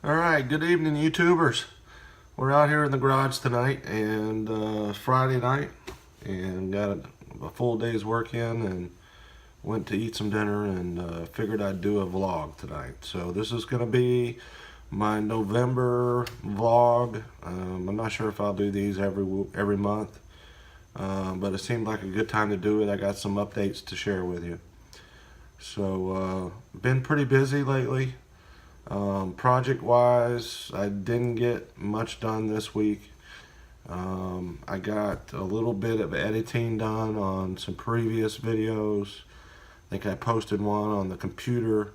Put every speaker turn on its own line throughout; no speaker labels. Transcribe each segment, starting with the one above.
Alright, good evening YouTubers. We're out here in the garage tonight and Friday night and got a full day's work in and went to eat some dinner and figured I'd do a vlog tonight. So this is going to be my November vlog. I'm not sure if I'll do these every month, but it seemed like a good time to do it. I got some updates to share with you. So been pretty busy lately. Project wise, I didn't get much done this week. I got a little bit of editing done on some previous videos. I think I posted one on the computer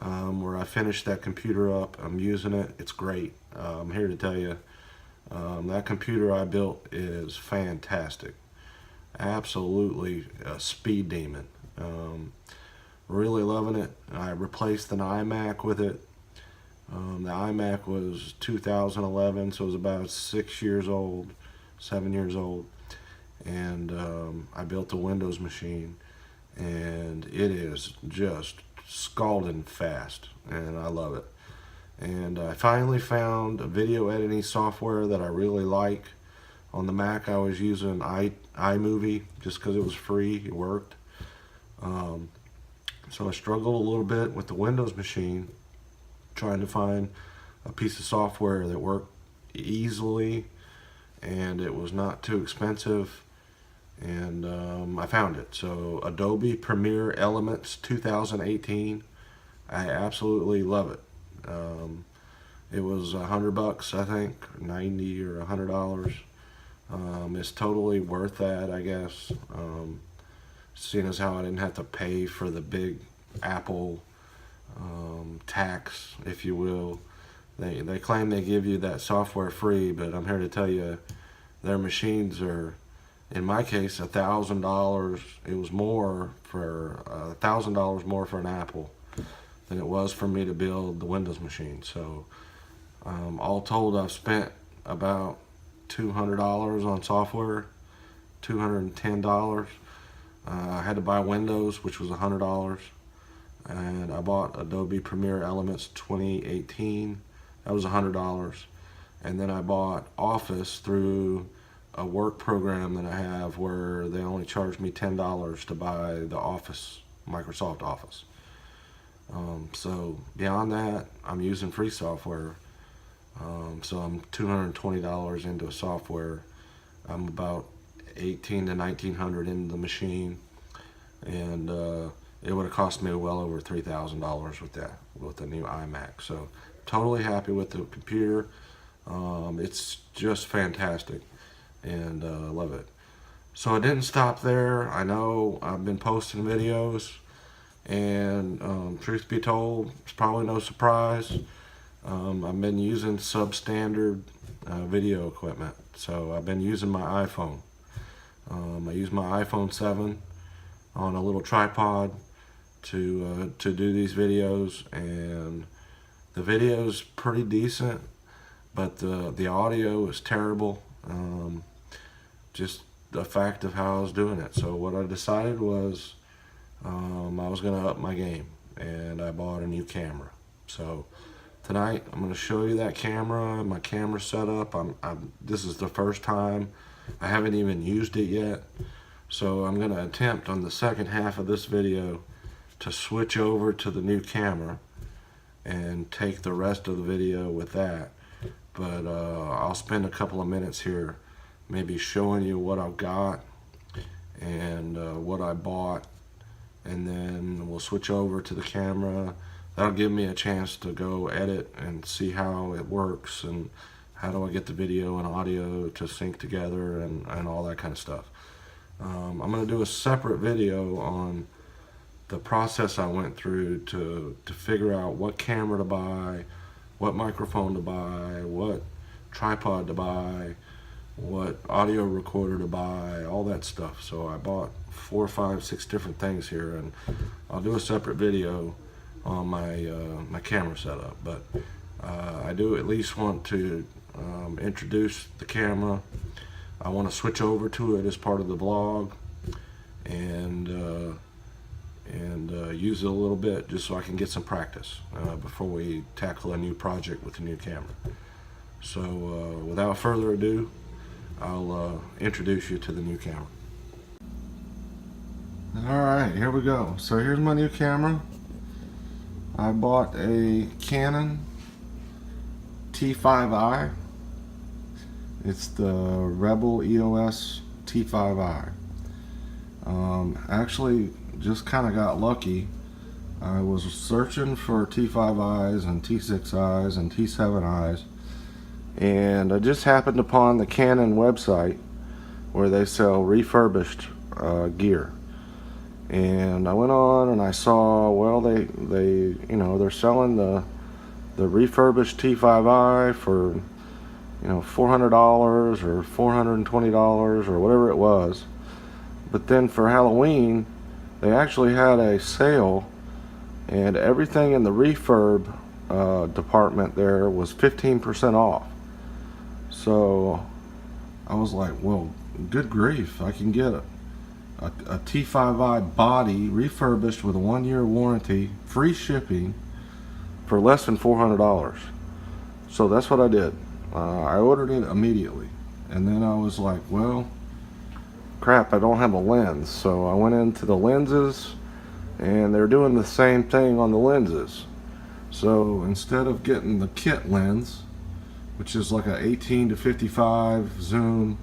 where I finished that computer up. I'm using it. It's great. I'm here to tell you that computer I built is fantastic. Absolutely a speed demon. Really loving it. I replaced an iMac with it. The iMac was 2011, so it was about 7 years old, and I built a Windows machine, and it is just scalding fast, and I love it. And I finally found a video editing software that I really like. On the Mac, I was using iMovie just because it was free. It worked. So I struggled a little bit with the Windows machine, trying to find a piece of software that worked easily and it was not too expensive, and I found it. So Adobe Premiere Elements 2018, I absolutely love it. It was $100, I think, 90 or $100. It's totally worth that, I guess, seeing as how I didn't have to pay for the big Apple tax, if you will. They claim they give you that software free, but I'm here to tell you their machines are, in my case, $1,000. It was more for $1,000 more for an Apple than it was for me to build the Windows machine. So all told, I've spent about $200 on software, $210. I had to buy Windows, which was $100. And I bought Adobe Premiere Elements 2018. That was $100. And then I bought Office through a work program that I have where they only charge me $10 to buy the Office, Microsoft Office. So beyond that, I'm using free software. So I'm $220 into a software. I'm about $1,800 to $1,900 into the machine, and it would have cost me well over $3,000 with the new iMac. So totally happy with the computer. It's just fantastic, and love it. So I didn't stop there. I know I've been posting videos, and truth be told, it's probably no surprise. I've been using substandard video equipment. So I've been using my iPhone. I use my iPhone 7 on a little tripod to do these videos, and the video's pretty decent, but the audio is terrible. Just the fact of how I was doing it. So what I decided was I was going to up my game, and I bought a new camera. So tonight I'm going to show you that camera, my camera setup. This is the first time. I haven't even used it yet. So I'm going to attempt on the second half of this video to switch over to the new camera and take the rest of the video with that. But I'll spend a couple of minutes here maybe showing you what I've got and what I bought, and then we'll switch over to the camera. That'll give me a chance to go edit and see how it works and how do I get the video and audio to sync together and all that kind of stuff. I'm going to do a separate video on the process I went through to figure out what camera to buy, what microphone to buy, what tripod to buy, what audio recorder to buy, all that stuff. So I bought 4, 5, 6 different things here, and I'll do a separate video on my camera setup. But I do at least want to introduce the camera. I want to switch over to it as part of the vlog, and and use it a little bit just so I can get some practice before we tackle a new project with a new camera. So without further ado, I'll introduce you to the new camera. Alright, here we go. So here's my new camera. I bought a Canon T5i. It's the Rebel EOS T5i. Actually just kind of got lucky. I was searching for T5i's and T6i's and T7i's, and I just happened upon the Canon website where they sell refurbished gear. And I went on and I saw, well, they you know, they're selling the refurbished T5i for, you know, $400 or $420 or whatever it was. But then for Halloween, they actually had a sale, and everything in the refurb department there was 15% off. So I was like, well, good grief, I can get a T5i body refurbished with a 1-year warranty, free shipping, for less than $400. So that's what I did. I ordered it immediately, and then I was like, well, crap, I don't have a lens. So I went into the lenses, and they're doing the same thing on the lenses. So instead of getting the kit lens, which is like a 18 to 55 zoom,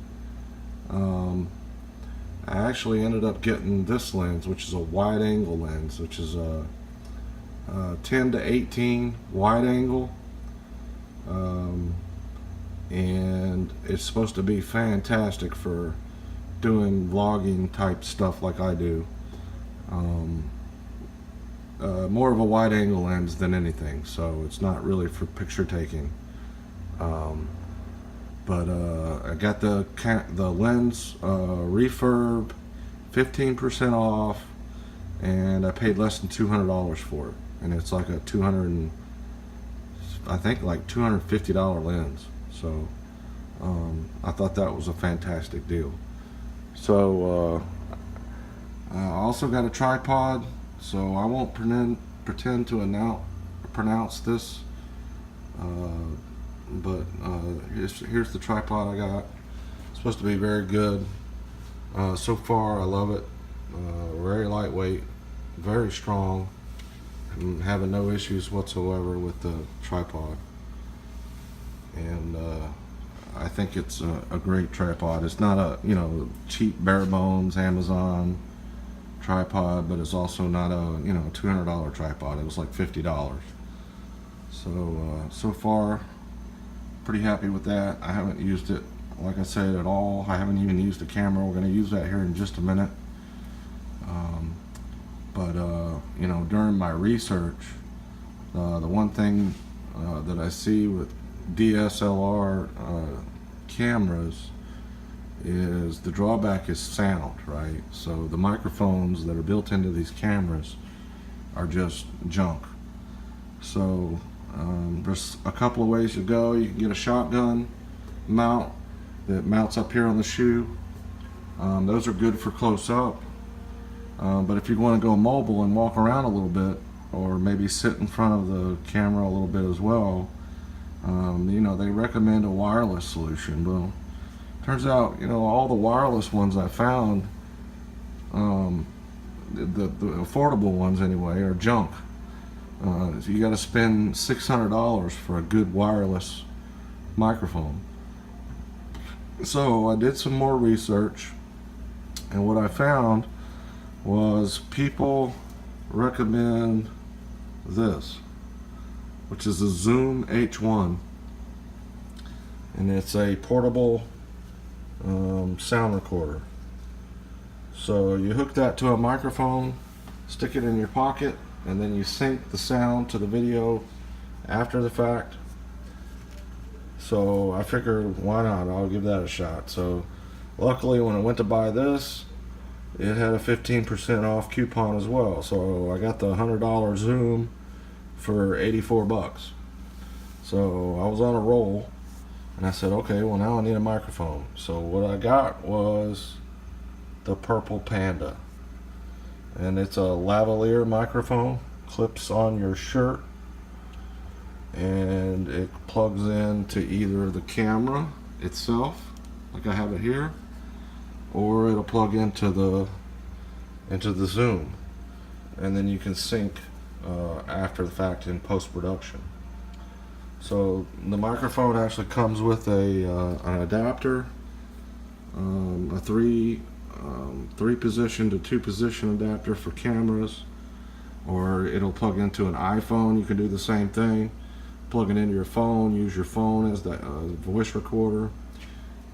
I actually ended up getting this lens, which is a wide angle lens, which is a 10 to 18 wide angle, and it's supposed to be fantastic for doing vlogging type stuff like I do. More of a wide angle lens than anything, so it's not really for picture taking. But I got the lens refurb, 15% off, and I paid less than $200 for it. And it's like a I think like $250 lens. So I thought that was a fantastic deal. So I also got a tripod, so I won't pretend to pronounce this. But here's the tripod I got. It's supposed to be very good. So far I love it. Very lightweight, very strong. I'm having no issues whatsoever with the tripod, and I think it's a great tripod. It's not a, you know, cheap bare bones Amazon tripod, but it's also not a, you know, $200 tripod. It was like $50. So far, pretty happy with that. I haven't used it, like I said, at all. I haven't even used the camera. We're going to use that here in just a minute. But you know, during my research, the one thing that I see with DSLR cameras is the drawback is sound, right? So the microphones that are built into these cameras are just junk. So there's a couple of ways to go. You can get a shotgun mount that mounts up here on the shoe. Those are good for close up. But if you want to go mobile and walk around a little bit, or maybe sit in front of the camera a little bit as well, you know, they recommend a wireless solution. Well, turns out, you know, all the wireless ones I found, the affordable ones anyway, are junk. So you got to spend $600 for a good wireless microphone. So I did some more research, and what I found was people recommend this, which is a Zomm H1, and it's a portable sound recorder. So you hook that to a microphone, stick it in your pocket, and then you sync the sound to the video after the fact. So I figured, why not? I'll give that a shot. So luckily, when I went to buy this, it had a 15% off coupon as well. So I got the $100 Zoom for 84 bucks. So I was on a roll, and I said, okay, well, now I need a microphone. So what I got was the Purple Panda. and it's a lavalier microphone, clips on your shirt, and it plugs into either the camera itself, like I have it here, or it'll plug into the Zoom, and then you can sync after the fact in post-production. So the microphone actually comes with an adapter, a three position to 2 position adapter for cameras, or it'll plug into an iPhone. You can do the same thing, plug it into your phone, use your phone as the voice recorder.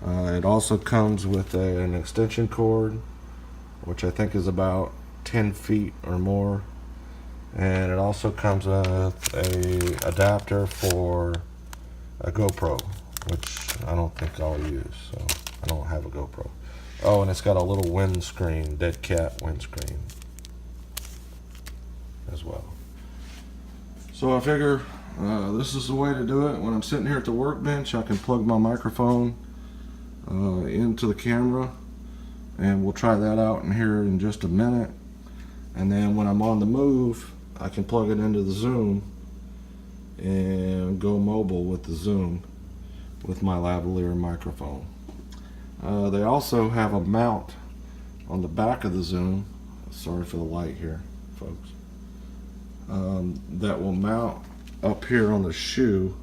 It also comes with an extension cord, which I think is about 10 feet or more, and it also comes with a adapter for a GoPro, which I don't think I'll use, so I don't have a GoPro. Oh, and it's got a little windscreen, dead cat windscreen as well. So I figure this is the way to do it. When I'm sitting here at the workbench, I can plug my microphone into the camera, and we'll try that out in here in just a minute. And then when I'm on the move, I can plug it into the Zoom and go mobile with the Zoom with my lavalier microphone. They also have a mount on the back of the Zoom, sorry for the light here folks, that will mount up here on the shoe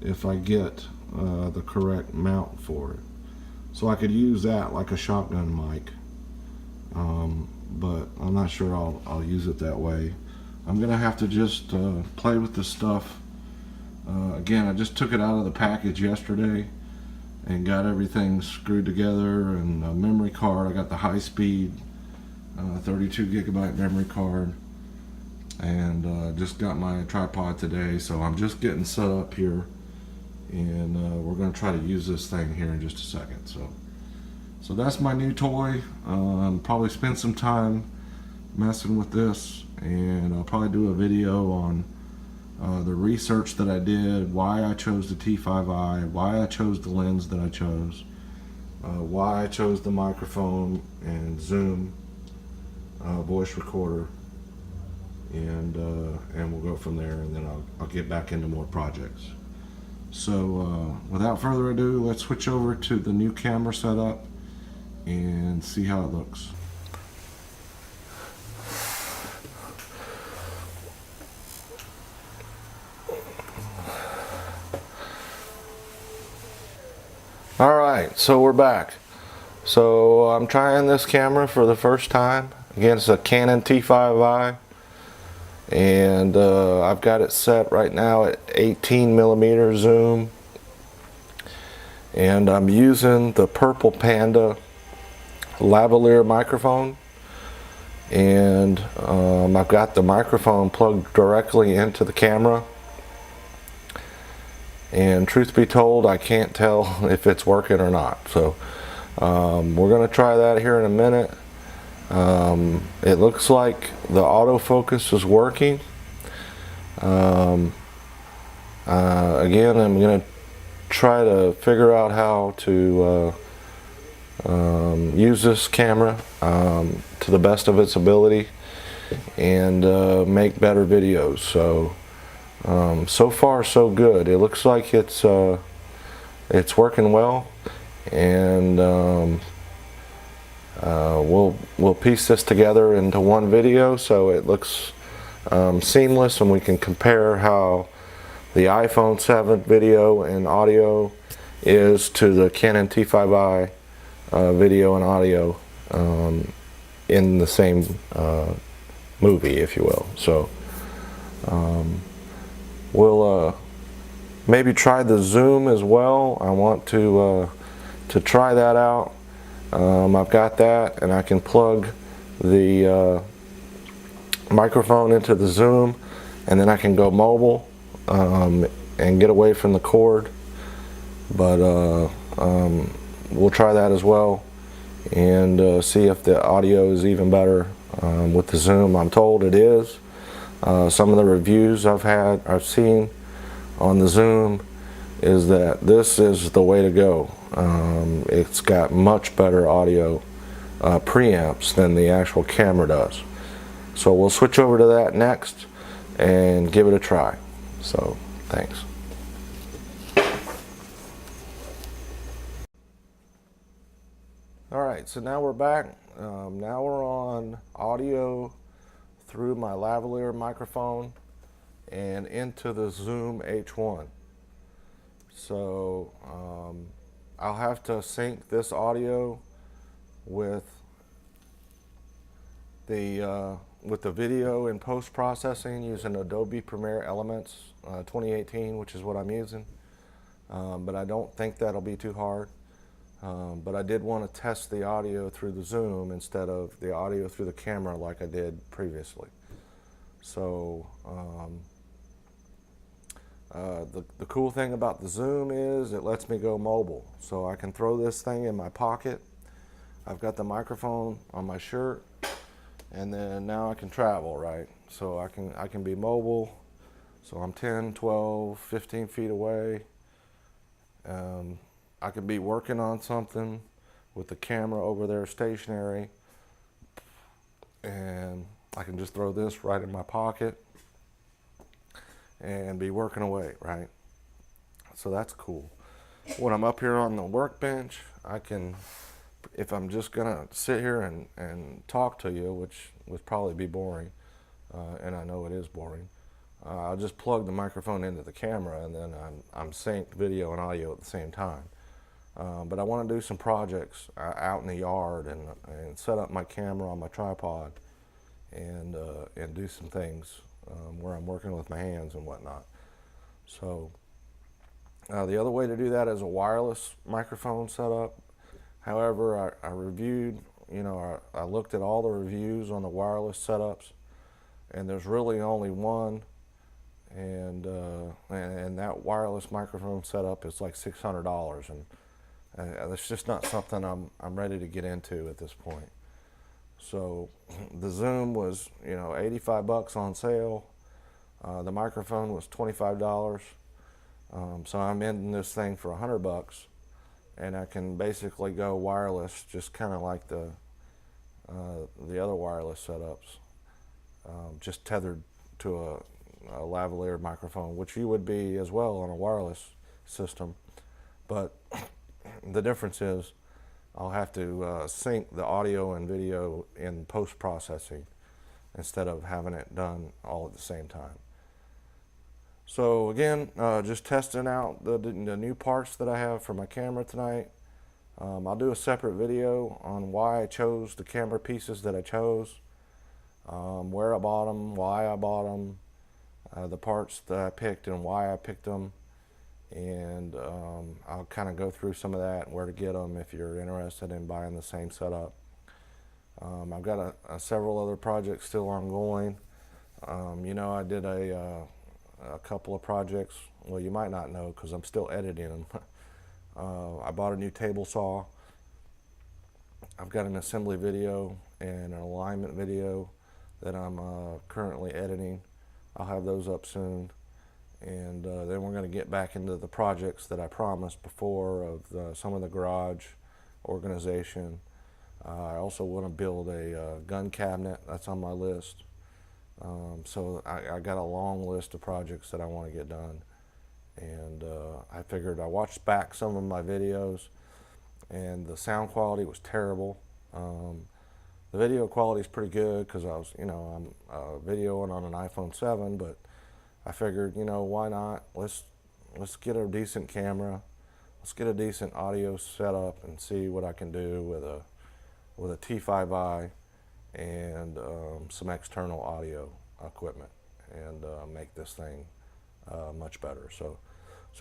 if I get the correct mount for it. So I could use that like a shotgun mic, but I'm not sure I'll use it that way. I'm gonna have to just play with this stuff. Again, I just took it out of the package yesterday and got everything screwed together, and a memory card. I got the high-speed 32 gigabyte memory card, and just got my tripod today, so I'm just getting set up here, and we're going to try to use this thing here in just a second. So that's my new toy. Probably spend some time messing with this, and I'll probably do a video on the research that I did, why I chose the T5i, why I chose the lens that I chose, why I chose the microphone and Zoom voice recorder, and we'll go from there, and then I'll get back into more projects. So without further ado, let's switch over to the new camera setup and see how it looks. Alright, so we're back. So I'm trying this camera for the first time. Again, it's a Canon T5i, and I've got it set right now at 18mm zoom, and I'm using the Purple Panda lavalier microphone, and I've got the microphone plugged directly into the camera. And truth be told, I can't tell if it's working or not. So we're going to try that here in a minute. It looks like the autofocus is working. Again, I'm going to try to figure out how to use this camera to the best of its ability and make better videos. So far so good. It looks like it's working well, and we'll piece this together into one video so it looks seamless, and we can compare how the iPhone 7 video and audio is to the Canon T5i video and audio in the same movie, if you will. So we'll maybe try the Zoom as well. I want to try that out. I've got that, and I can plug the microphone into the Zoom, and then I can go mobile and get away from the cord. But we'll try that as well, and see if the audio is even better with the Zoom. I'm told it is. Some of the reviews I've seen on the Zoom is that this is the way to go. It's got much better audio preamps than the actual camera does. So we'll switch over to that next and give it a try. So thanks. All right, so now we're back. Now we're on audio through my lavalier microphone and into the Zomm H1. So I'll have to sync this audio with the video in post-processing using Adobe Premiere Elements 2018, which is what I'm using. But I don't think that'll be too hard. But I did want to test the audio through the Zoom instead of the audio through the camera like I did previously. So the cool thing about the Zoom is it lets me go mobile. So I can throw this thing in my pocket. I've got the microphone on my shirt, and then now I can travel, right? So I can be mobile. So I'm 10, 12, 15 feet away. I could be working on something with the camera over there stationary, and I can just throw this right in my pocket and be working away, right? So that's cool. When I'm up here on the workbench, I can, if I'm just gonna sit here and talk to you, which would probably be boring, and I know it is boring, I'll just plug the microphone into the camera, and then I'm synced video and audio at the same time. But I want to do some projects out in the yard and set up my camera on my tripod and do some things where I'm working with my hands and whatnot. So the other way to do that is a wireless microphone setup. However, I reviewed, I looked at all the reviews on the wireless setups, and there's really only one. And that wireless microphone setup is like $600, and that's just not something I'm ready to get into at this point. So the Zoom was 85 bucks on sale. The microphone was $25. So I'm in this thing for 100 bucks, and I can basically go wireless, just kind of like the other wireless setups, just tethered to a lavalier microphone, which you would be as well on a wireless system. But the difference is I'll have to sync the audio and video in post-processing instead of having it done all at the same time. So again, just testing out the new parts that I have for my camera tonight. I'll do a separate video on why I chose the camera pieces that I chose, where I bought them, why I bought them, the parts that I picked and why I picked them. And I'll kind of go through some of that and where to get them if you're interested in buying the same setup. I've got several other projects still ongoing. I did a couple of projects. Well, you might not know because I'm still editing them. I bought a new table saw. I've got an assembly video and an alignment video that I'm currently editing. I'll have those up soon. And then we're going to get back into the projects that I promised before of some of the garage organization. I also want to build a gun cabinet. That's on my list. So I got a long list of projects that I want to get done. And I figured I watched back some of my videos, and the sound quality was terrible. The video quality is pretty good because I was, I'm videoing on an iPhone 7, but I figured, why not? Let's get a decent camera. Let's get a decent audio setup and see what I can do with a T5i and some external audio equipment, and make this thing much better. So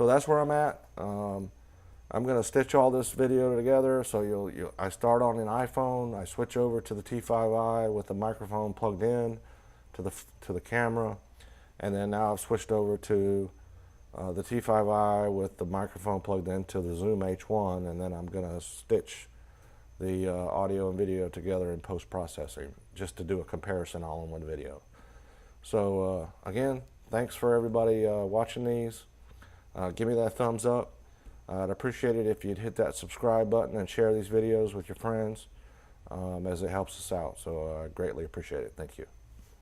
that's where I'm at. I'm going to stitch all this video together. So I start on an iPhone. I switch over to the T5i with the microphone plugged in to the camera. And then now I've switched over to the T5i with the microphone plugged into the Zomm H1, and then I'm going to stitch the audio and video together in post-processing just to do a comparison all in one video. So again, thanks for everybody watching these. Give me that thumbs up. I'd appreciate it if you'd hit that subscribe button and share these videos with your friends, as it helps us out. So I greatly appreciate it. Thank you.